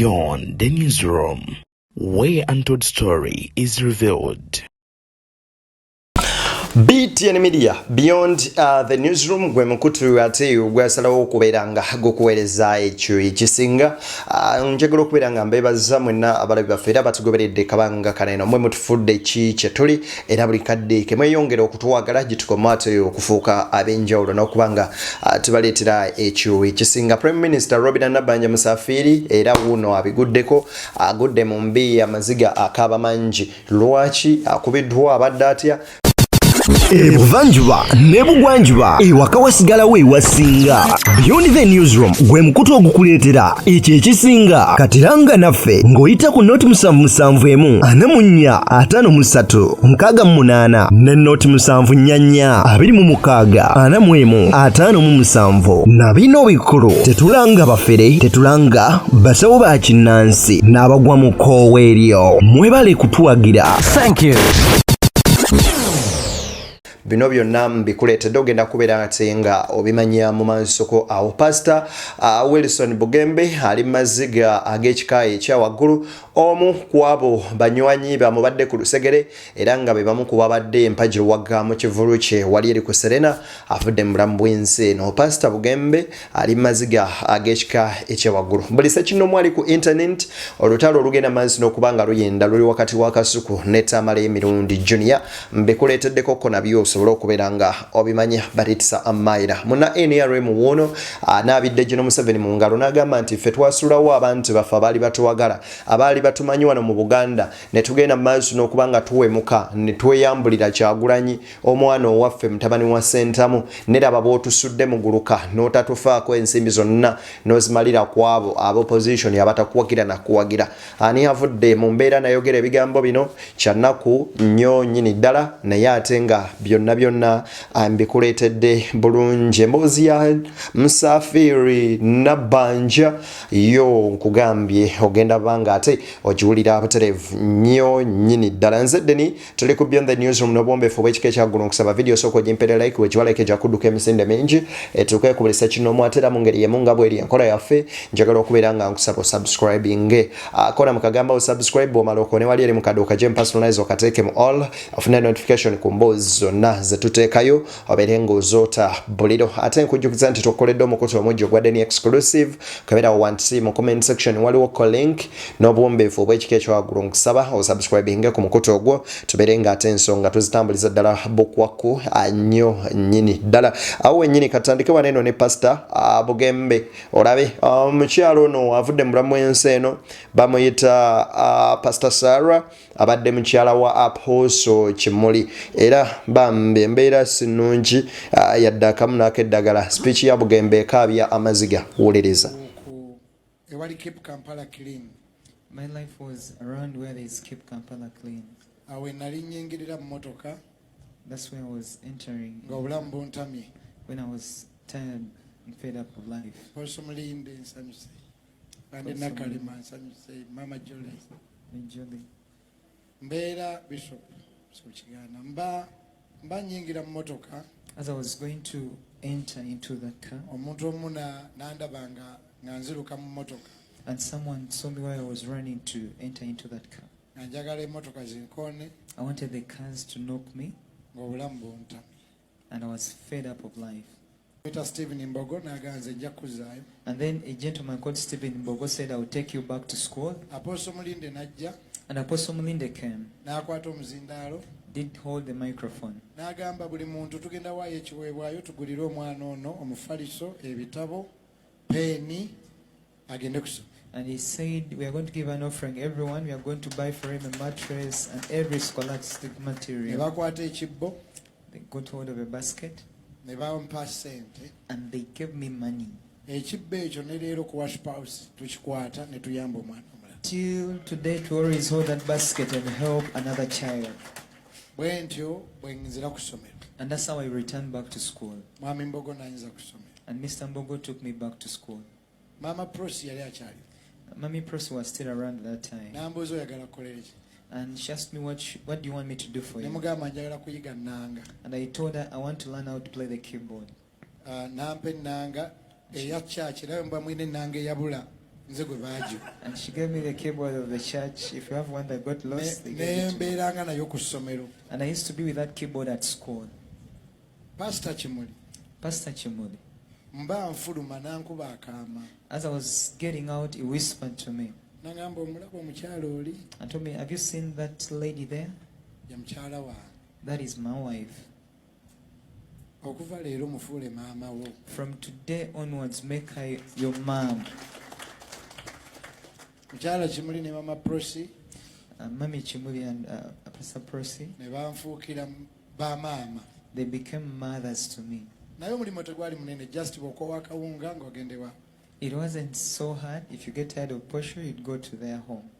Beyond the newsroom, where untold story is revealed. BTN Media Beyond the newsroom gwe mukutu ate gwasalawo okubeeranga gokuweereza ekyo ekisinga njagala okubeeranga mbeebaza mwenna abalabi baffe era batugoberedde kabanga kaneno mwe mutufudde ki kye tuli era buli kadde ke mweyongera okutwagala gye tukomaate okufuuka ab'enjawulo n'okubanga tubaleetera ekyo ekisinga. Prime Minister Owa Nabbanja Musafiri era wuno abiguddeko agudde mu mbi amaziga akaaba mangi. Lwaki akubiddwa abadde atya? Ebuvanjuba nebugwanjuba ewaka wasigalawo ewasinga. Beyond the newsroom gwe mukutu ogukuleetera ekyo ekisinga. Katiranga naffe ng'oyita ku noti 771 44 53 ne noti 744 26 45 na bino bikulu tetulanga bafere tetulanga basawo ba kinnansi n'abagwa mu koowa eryo. Mwebale kutuwagira. Thank you. Bino byonna mbikuleetedde ogenda kubeera ate nga obimanya mu maaso awo. Pastor Wilson Bugembe ali maziga ag'ekika ekya waggulu, omu ku abo banywanyi bamubadde ku lusegere era nga be bamu ku babadde empajirwaga mu kivulu kye wali eri ku Serena afudde mu bulamu bw'ensi eno. Pastor Bugembe ali maziga ag'ekika ekya waggulu. Buli sekino mwali ku internet olutalo olugenda maaso n'okubanga luyenda luli wakati wa Kasuku ne Tamale emirundi Junior mbikuleeteddeko ko nabyo okubeeranga obimanya baritisa amaira. Muna NRM wono n'abidde Gino Museveni mu ngalo n'agamba nti ffe twasulawo abantu baffe abaali batuwagala abaali batumanyi wano mu Buganda ne tugenda maaso n'okubanga tuwemuka ne tweyambulira Kyagulanyi omwana owaffe mutabani wa Sentamu neraba bootusudde mu guluka n'otatufaako ensimbi zonna n'ozimalira ku abo opposition abatakuwagira na kuwagira. Ani avudde mu mbeera nayogera ebigambo bino kyannaku nnyo nnyini ddala naye ate nga byonna mbikuleetedde bulungi. Emboozi ya Musafiri Nabbanja yo nkugambye ogenda banga ate ogiwulira butereevu nnyo nnyini ddala. Nze Deni tuli ku Beyond the newsroom n'obwombeefu bw'ekika ekyaggulu nkusaba video sooka ogimpere like wegiwalike ejja kudduka emisinde mingi tukwekubulisa kino mwatera mu ngeri yemu nga bw'eri enkola yaffe njagala okubeera nga nkusaba osubscribing kola mukagamba osubscribe omala okone wali eri mu kaduuka gye personalize okateeke mu all ofune notification ku mboozi zonna zetuteekayo obeere ng'ozoota buliro. Ate nkujjukiza nti tukoledde omukutu omujjo gwa Deni exclusive kabeera wansi mu comment section waliwo ko link n'obwombeefu obw'ekika ekyawaggulu nkusaba osubscribinge ku mukutu ogwo tubeere nga ate ensonga tuzitambuliza ddala bukwaku nnyo nnyini ddala. Awo wennyini katandike waneeno ne Pastor Bugembe olabe omukyalo ono avudde mu bulamu ensi eno bamuyita Pastor Sarah abadde mukyala wa Apostle Kimuli era bambi embeera sinungi yadde akamu n'akeddagala. Speech ya Bugembe ekaabya amaziga wolereza. My life was around where they keep Kampala clean. That's where I was entering when I was tired and fed up of life. Mama Jolie. Bishop. As I was going to enter into that car, and someone saw me while I was running to enter into that car. I wanted the cars to knock me, and I was fed up of life. And then a gentleman called Stephen Mbogo said, I will take you back to school. And Apostle Mulinde came, did hold the microphone. And he said, we are going to give an offering. Everyone, we are going to buy for him a mattress and every scholastic material. They got hold of a basket and they gave me money. Till today, to always hold that basket and help another child. And that's how I returned back to school. And Mr. Mbogo took me back to school. Mama Prosi was still around at that time. And she asked me, what do you want me to do for you? And I told her, I want to learn how to play the keyboard. And she gave me the keyboard of the church. If you have one that got lost, they gave it to me. And I used to be with that keyboard at school. Pastor Chimuli. As I was getting out, he whispered to me and told me, have you seen that lady there? That is my wife. From today onwards, make her your mom. Mami Chimuli and Pastor Prosi, they became mothers to me. It wasn't so hard. If you get tired of Posho, you'd go to their home.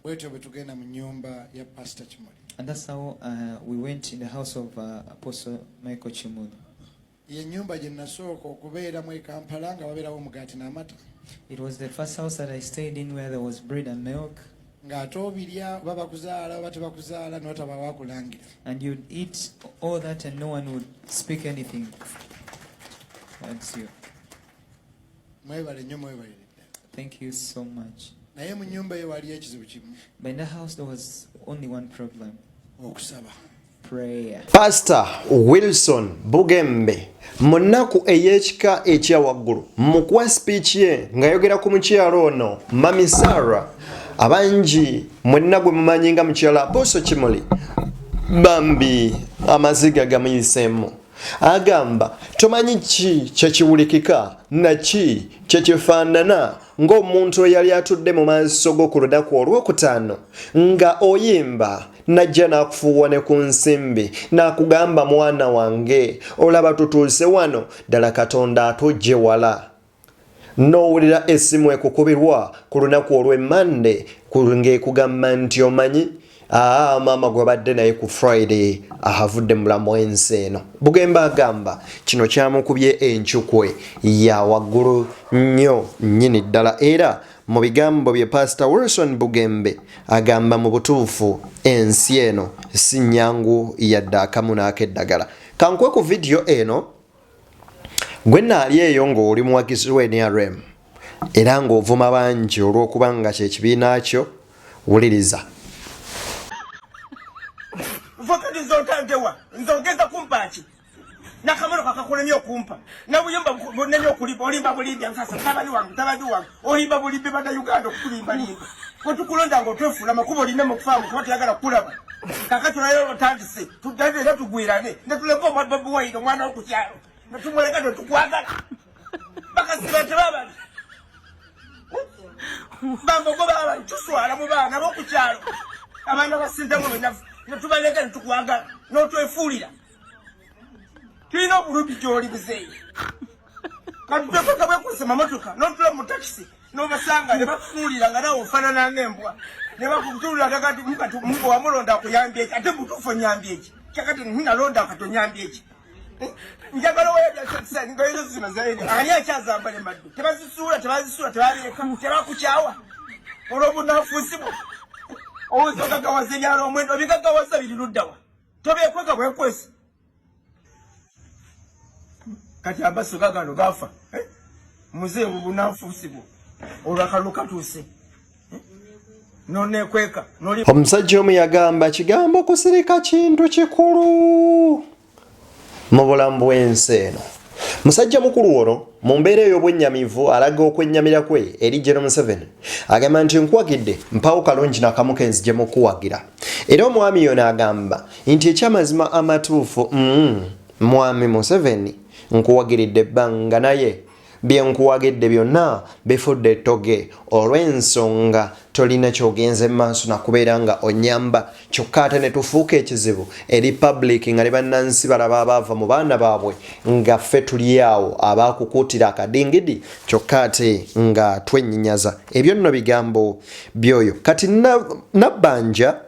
And that's how we went in the house of Apostle Michael Chimuli. It was the first house that I stayed in where there was bread and milk. And you'd eat all that and no one would speak anything. That's you. Thank you so much. But in the house there was only one problem. Prayer. Pastor Wilson Bugembe munaku eyechika ekya waggulu mukuwa speech ye ngayogera ku mukyalo ono Mami Sarah abanji mwenna gwe mumanyi nga mukyala Apostle Chimuli bambi amaziga gamuyisemu agamba tomanyi ki kyekiwulikika naki kyekifaanana ng'omuntu eyali atudde mu maaso go ku lunaku olwokutaano nga oyimba najja n'akufuuwa ne ku nsimbi n'akugamba mwana wange olaba tutuuse wano ddala Katonda atujje wala n'owulira essimu ekukubirwa ku lunaku olw'Emmande ng'ekugamba nti omanyi maama gwe badde naye ku Friday ahavudde mulamu w'ensi eno. Bugembe agamba kino kyamukubye enkyukwe ya waggulu nnyo nnyini ddala era mu bigambo bye Pastor Wilson Bugembe agamba mu butuufu ensi eno si nnyangu yadde akamu n'akeddagala. Kankwe ku video eno gwe naali eyo ng'oli muwagizi wa NRM era ng'ovuma bangi olw'okuba nga kyekibiina kyo wuliriza. Vokati nzotantewa nzongeza kumpachi na kamero kakakulemyo kumpa na buyomba bunenyo kulipa olimba bulimbi ansasa tabali wangu ohimba bulimbi bada Uganda kulimba limba ko tukulonda ngo twefula makubo line mu kufamu ko tuyagala kulaba kakati nayo tandise tudade na tugwirane na tuleko babu waino mwana okukyalo na tumweleka ndo tukwagala baka sibete baba bambo go baba tuswala mu bana bokukyalo abana basinda mu binafu natubaleka ntukwagala notwefulira tulina obulubi gyoli buzeyi katuteka bwekusema motoka notula mu taxi nobasanga ne bafuulira nga nawe ofaanana ng'embwa ne bakutulira takati mukati mungu wamulonda akuyambye eki ate butuufu onyambye eki kyakati nalonda akatonyambye eki njagala weyajasaani nga ezo zino zaini ani akyazambale maddu tebazisuula tebaleka tebakukyawa olw'obunafuusibwa owuzogagawaza ebyalo omwendo bigagawaza biri luddawa tobeekweka bwekwesi kati abaso gagano gafa muzee bubunafuusibwa olwakalu katuuse nonekweka omusajja omu yagamba kigambo kusirika kintu kikulu mu bulamu bw'ensi eno. Musajja mukulu ono mu mbeera ey'obwennyamivu alaga okwennyamira kwe eri General Museveni agamba nti nkuwagidde mpawo kalungi n'akamu kenzije mu kuwagira era omwami ono agamba nti ekyamazima amatuufu mwami Museveni nkuwagiridde ebbanga naye bye nkuwagidde byonna bifudde ettoge olw'ensonga tolina kyogenze mu maaso nakubeera nga onyamba kyokka ate ne tufuuka ekizibu eri public nga ne bannansi balaba abaava mu baana baabwe nga ffe tuli awo abaakukuutira akadingidi kyokka ate nga twenyinyaza. Ebyo nno bigambo byoyo. Kati Nabbanja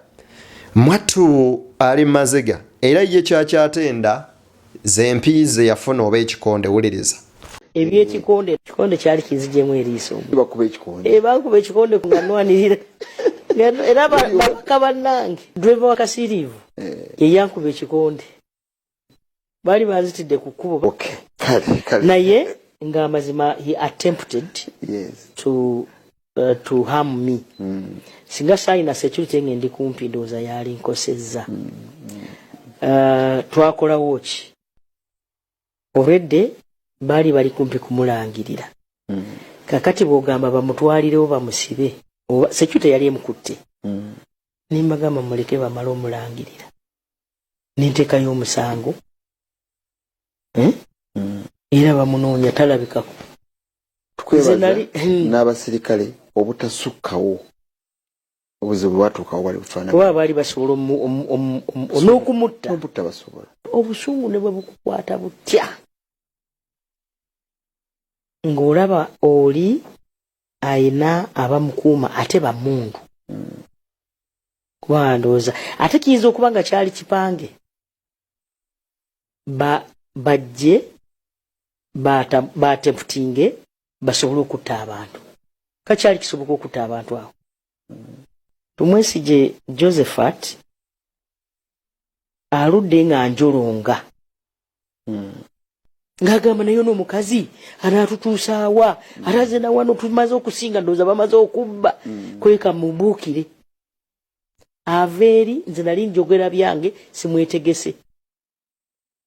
mwattu ali maziga era ye kyakyatenda zempiize yafuna oba Ekikonde wuliriza. Ekikonde kyali kizijemu eriiso bakuba Ekikonde kunganwanirira era bakabannange driver wa Kasiriivu yeyankuba Ekikonde baali bazitidde ku kkubo naye ng'amazima he attempted to to harm me. Singa sayina security ngende kumpi ndowooza yali nkosezza. Twakoolawo ki? Obwedde baali bali kumpi kumulangirira. Kakati bw'ogamba bamutwalirewo bamusibe oba security yali emukutte. Nimbagamba muleke bamale omulangirira. Ninteekayo omusango. Era bamunoonya talabikako. Tukwebaza n'abasirikale obutasukkawo obuzibu bwatuukawo bali bufaanana. Kuba baali basobola n'okumutta. Obutabasobola. Obusungu ne bwe bukukwata butya. Ng'olaba oli ayina abamukuuma ate bamundu. Kuba ndowooza ate kiyinza okuba nga kyali kipange. Bajje batemputinge basobole okutta abantu. Kakyali kisoboka okutta abantu awo. Tumwesige Josephat aludde nga njolonga. Ngagamba nayo n'omukazi anaatutuusaawa araze na wano tumaze okusinga ndowooza bamaze okubba kweka mubuukire. Aveeri nze nali njogera byange simwetegese.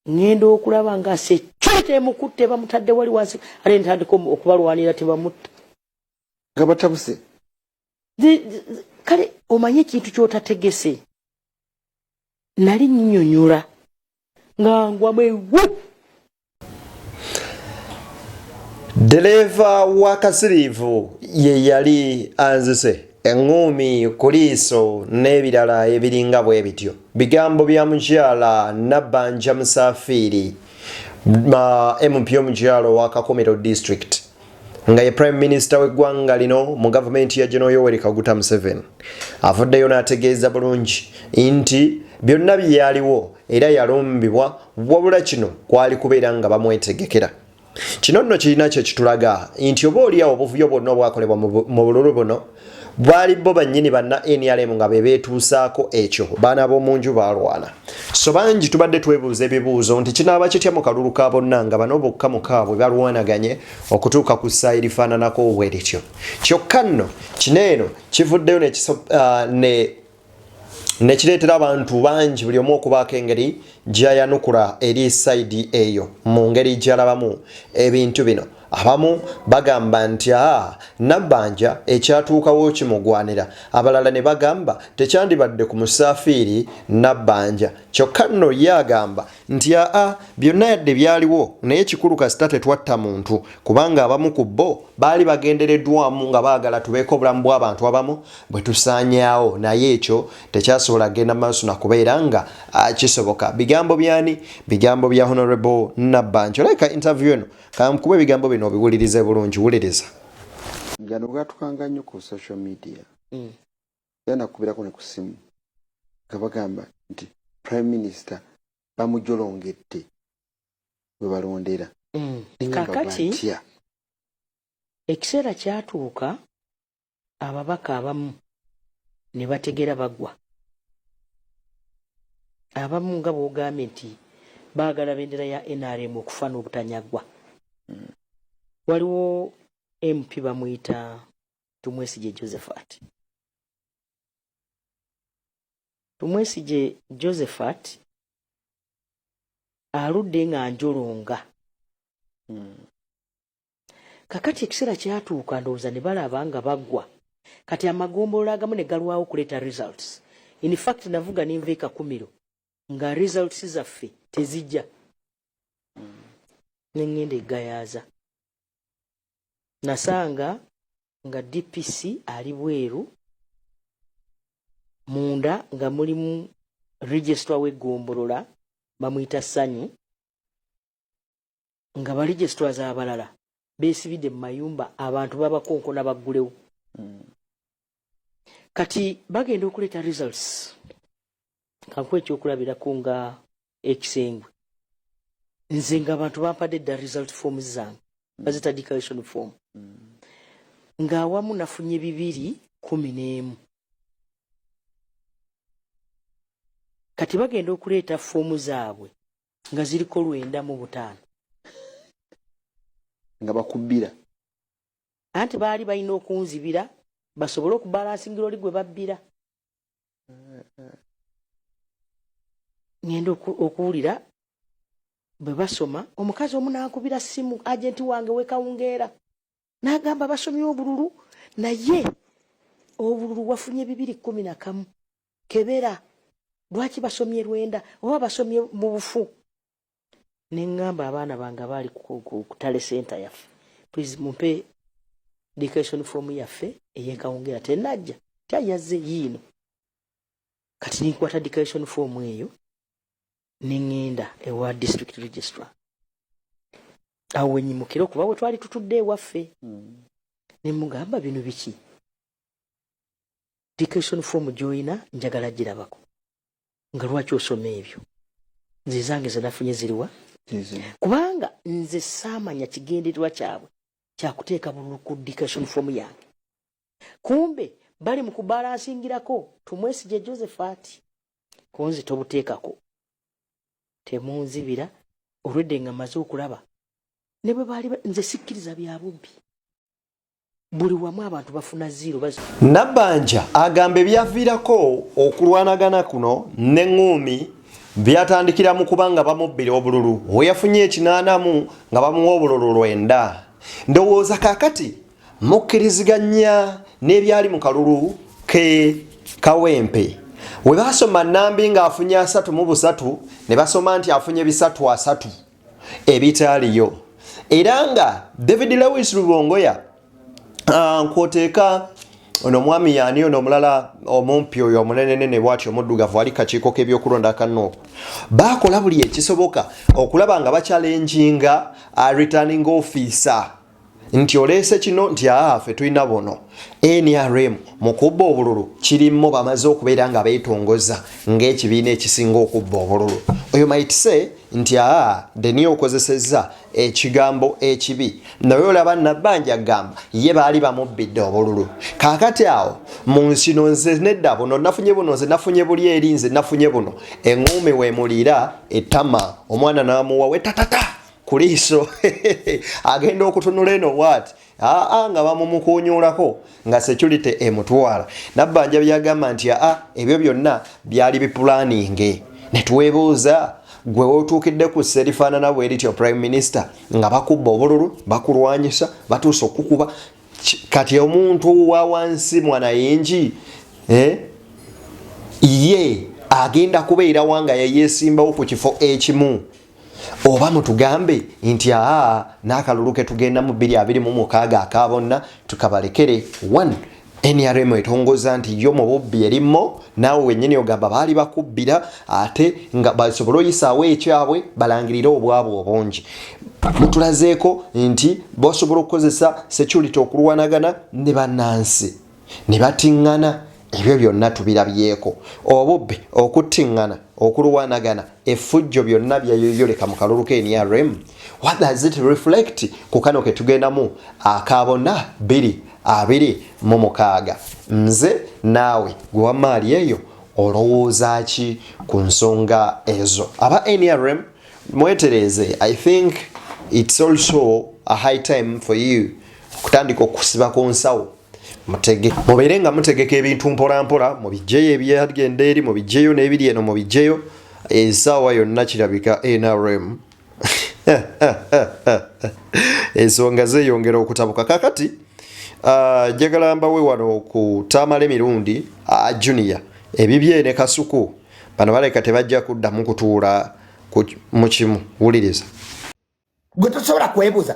Ngenda okulaba nga security emukutte bamutadde wali wansi ate ntandika okubalwanira tebamutta. Nga batabuse. Kale omanye ekintu ky'otategese. Nali nnyonnyola nga ngwamu Dereva wa kasiriivu ye yali anzise engumi ku liiso n'ebirala ebiringa bwe bityo. Bigambo bya mukyala Nabbanja Musafiri MP omukyalo wa Kakomero District nga ye Prime Minister w'eggwanga lino mu gavumenti ya General Yoweri Kaguta Museveni avuddeyo n'ategeeza bulungi nti byonna byaliwo era yalumbibwa wabula kino kwali kubeera nga bamwetegekera. Kino nno kirina kye kitulaga nti oba oliawo obuvuyo bwonna obwakolebwa mu bululu buno bwali bo bannyini banna NRM nga bebeetuusaako ekyo baana b'omunju balwana. So bangi tubadde twebuuza ebibuuzo nti kinaaba kitya mu kalulu ka bonna nga bano bokka mukaabwe balwanaganye okutuuka ku ssa erifaananako bwerityo. Kyokka nno kino eno kivuddeyo ne kireetera abantu bangi buli omu okubaako engeri gy'ayanukula eri sayidi eyo mu ngeri gy'alabamu ebintu bino. Abamu bagamba nti Nabbanja ekyatuukawo kimugwanira, abalala ne bagamba tekyandibadde ku Musafiri Nabbanja. Kyokka nno ye agamba nti byonna yadde byaliwo naye kikulu kasita tetwatta muntu kubanga abamu ku bo baali bagendereddwamu nga baagala tubeeko obulamu bw'abantu abamu bwe tusaanyaawo, naye ekyo tekyasobola kugenda maaso na kubeera nga kisoboka. Bigambo byani? Bigambo bya Honorable Nabbanja. Oleka interview eno kamkuba ebigambo bino obiwulirize bulungi. Wuliriza. Gano gatukanga nnyo ku social media. Yana kubirako ne ku simu. Kabagamba nti Prime Minister bamujolongedde bwe balondera. Kakati ekiseera kyatuuka ababaka abamu ne bategera bagwa. Abamu nga bw'ogambye nti baagala bendera ya NRM okufa n'obutanyagwa. Waliwo MP bamuyita Tumwesige Josephat. Tumwesige Josephat aludde nga njolonga. Kakati ekiseera kyatuuka ndowooza ne balaba nga baggwa. Kati amagombolola agamu ne galwawo okuleeta results. In fact navuga n'enva Kakumiro nga results zaffe tezijja. Nengenda eggayaaza. Nasanga nga DPC ali bweru munda nga mulimu registrar w'eggombolola bamuyita Sanyu nga ba registrars abalala beesibidde mu mayumba abantu babakonkona baggulewo. Kati bagenda okuleeta results. Kankuwa ekyokulabirako nga ekisengwe. Nze nga abantu bampadde dda result forms zange bazita declaration form. Nga awamu nafunye 211. Kati bagenda okuleeta fomu zaabwe nga ziriko 905. Nga bakubira. Anti baali balina okunzibira basobole okubalansingira oli gwe babbira. Ngenda okuwulira bwe basoma omukazi omu n'akubira ssimu agenti wange wekawungeera n'agamba basomye obululu naye obululu wafunye 211 kebera lwaki basomye Lwenda oba basomye mu bufu. Nengamba abaana bange bali ku tale center yaffe, please mumpe education form yaffe eyekawungeera tenajja tayazze yino kati ninkwata education form eyo nengenda ewa district registrar awo wenyimukira okuba bwe twali tutudde ewaffe nemugamba bino biki education form joina njagala girabako nga lwaki osoma ebyo nze zange zenafunye ziriwa kubanga nze saamanya kigendererwa kyabwe kyakuteeka bululu ku education form yange kumbe bali mu kubalansingirako tumwesije Josephat konzi tobuteekako temunzibira olwedde nga maze okulaba ne bwe bali nze sikkiriza bya bubbi buli wamu abantu bafuna zero Nabbanja agamba ebyaviirako okulwanagana kuno n'eŋŋumi byatandikira mu kubanga bamubbira obululu we yafunye ekinaanamu nga bamuwa obululu 9. Ndowooza kaakati mukkiriziganya n'ebyali mu kalulu ke Kawempe we basoma Nambi ng'afunye 3 ne basoma nti afunye 3 ebitaaliyo era nga David Lewis Rubongoya nkwoteeka ono mwami yani ono mulala omumpi oyo omunenenene bwatyo omuddugavu ali kakiiko k'ebyokulonda kano bakola buli ekisoboka okulaba nga bakyalenjinga returning officer nti oleese kino nti ffe tulina buno NRM mu kubba obululu kirimmo bamaze okubeera nga beetongoza ng'ekibiina ekisinga okubba obululu. Oyo might say nti deni okozesezza ekigambo ekibi naye olaba Nabbanja agamba ye baali bamubbidde obululu. Kaakati awo mu nsi nze nedda buno nafunye buno nze nafunye buli eri nze nafunye buno eŋŋuumi weemulira ettama omwana n'amuwa we tatata kuliiso agenda okutunula eno waati nga bamumukuunyuulako nga security emutwala. Nabbanja byagamba nti ebyo byonna byali bipulaninge ne tuweebuuza gwe otuukidde ku serifaanana bwerityo prime minister nga bakubba obululu bakulwanyisa batuusa okukuba kati omuntu wa wansi mwana yingi ye agenda kubeera wanga yeyeesimbawo ku kifo ekimu oba mutugambe nti n'akalulu ke tugenda mu 2026 akabonna tukabalekere 1 NRM etongoza nti yo mu bubbi erimmo naawe wennyini ogamba baali bakubbira ate nga basobole oyisaawo ekyabwe balangirire obwabwe obungi. Mutulazeeko nti basobola okukozesa security okulwanagana ne bannansi ne batiŋŋana ebyo byonna tubirabyeko obubbi okuttiŋŋana okulwanagana effujjo byonna byayoyoleka mu kalulu ke NRM. What does it reflect ku kano ke tugendamu akabona 2026? Nze naawe gwe wamaali eyo olowooza ki ku nsonga ezo? Aba NRM mwetereze, I think it's also a high time for you okutandika okusiba ku nsawo mubeere nga mutegeka ebintu mpolampola mu bijjeyo ebyagenda eri mu bijjeyo n'ebiri eno mu bijjeyo essaawa yonna kirabika NRM ensonga zeeyongera okutabuka. Kakati njagala mbawe wano ku Tamale Emirundi Junior ebibye ne Kasuku bano baleka tebajja kuddamu kutuula mu kimu. Wuliriza gwe tosobola kwebuuza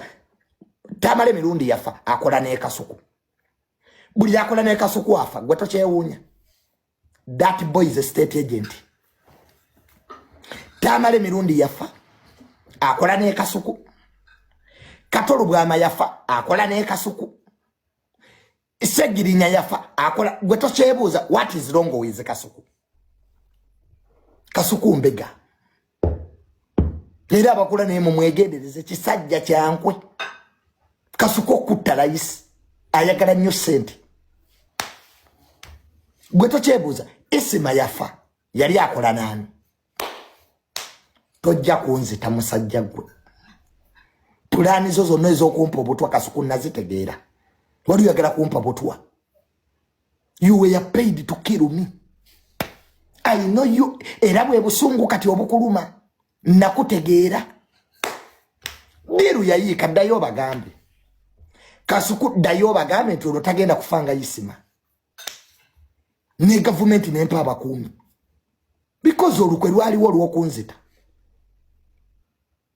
Tamale Emirundi yafa akola ne Kasuku buli akola ne Kasuku afa gwe tokyewuunya. That boy is a state agent. Tamale Emirundi yafa akola ne Kasuku. Katolu Bwama yafa akola ne Kasuku. Segirinya yafa akola gwe tokyebuuza what is wrong with Kasuku. Kasuku mbega era abakola naye mumwegendereze kisajja kyankwe. Kasuku okutta layisi ayagala nnyo ssente. Gwe tokyebuuza Isima yafa yali akola naani? Tojja kunzita musajja gwe. Pulaani zo zonna ez'okumpa obutwa Kasuku nazitegeera. Wali oyagala kumpa butwa You were paid to kill me. I know you. Era bwe busungu kati obukuluma. Nakutegeera. Biru yayika ddayo bagambe. Kasuku ddayo bagambe nti olwo tagenda kufanga isima. Ne government nempa abakuumi. Because olukwe lwaliwo olw'okunzita.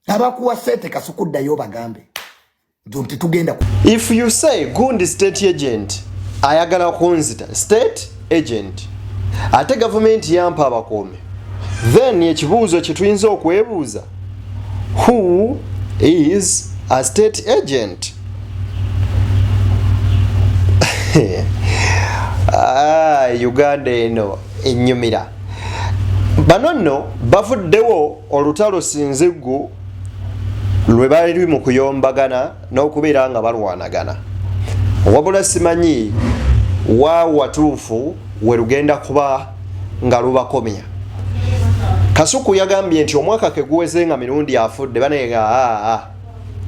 Abakuwa sente Kasuku ddayo bagambe. Nti tugenda ku. If you say gundi state agent ayagala kunzita state agent ate government yampa abakuumi, then ekibuuzo kye tuyinza okwebuuza, who is a state agent? Uganda eno ennyumira. Bano nno bavuddewo olutalo sinziggu lwe bali mu kuyombagana n'okubeera nga balwanagana. Wabula simanyi wa watuufu we lugenda kuba nga lubakomya. Kasuku yagambye nti omwaka keguweze nga mirundi afudde banega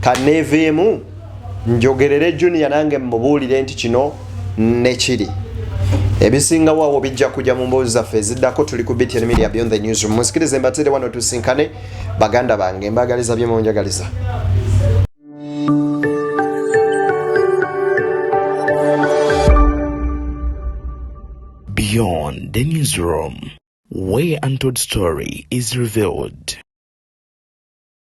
kaneeveemu njogerere Junior nange mmubuulire nti kino ne kiri. Ebisinga waawo bijja kujja mu mboozi zaffe eziddako. Tuli ku BTN Media Beyond the Newsroom. Musikirize mbatere wano tusinkane baganda bange mbagaliza bye munjagaliza. Beyond the Newsroom, where untold story is revealed.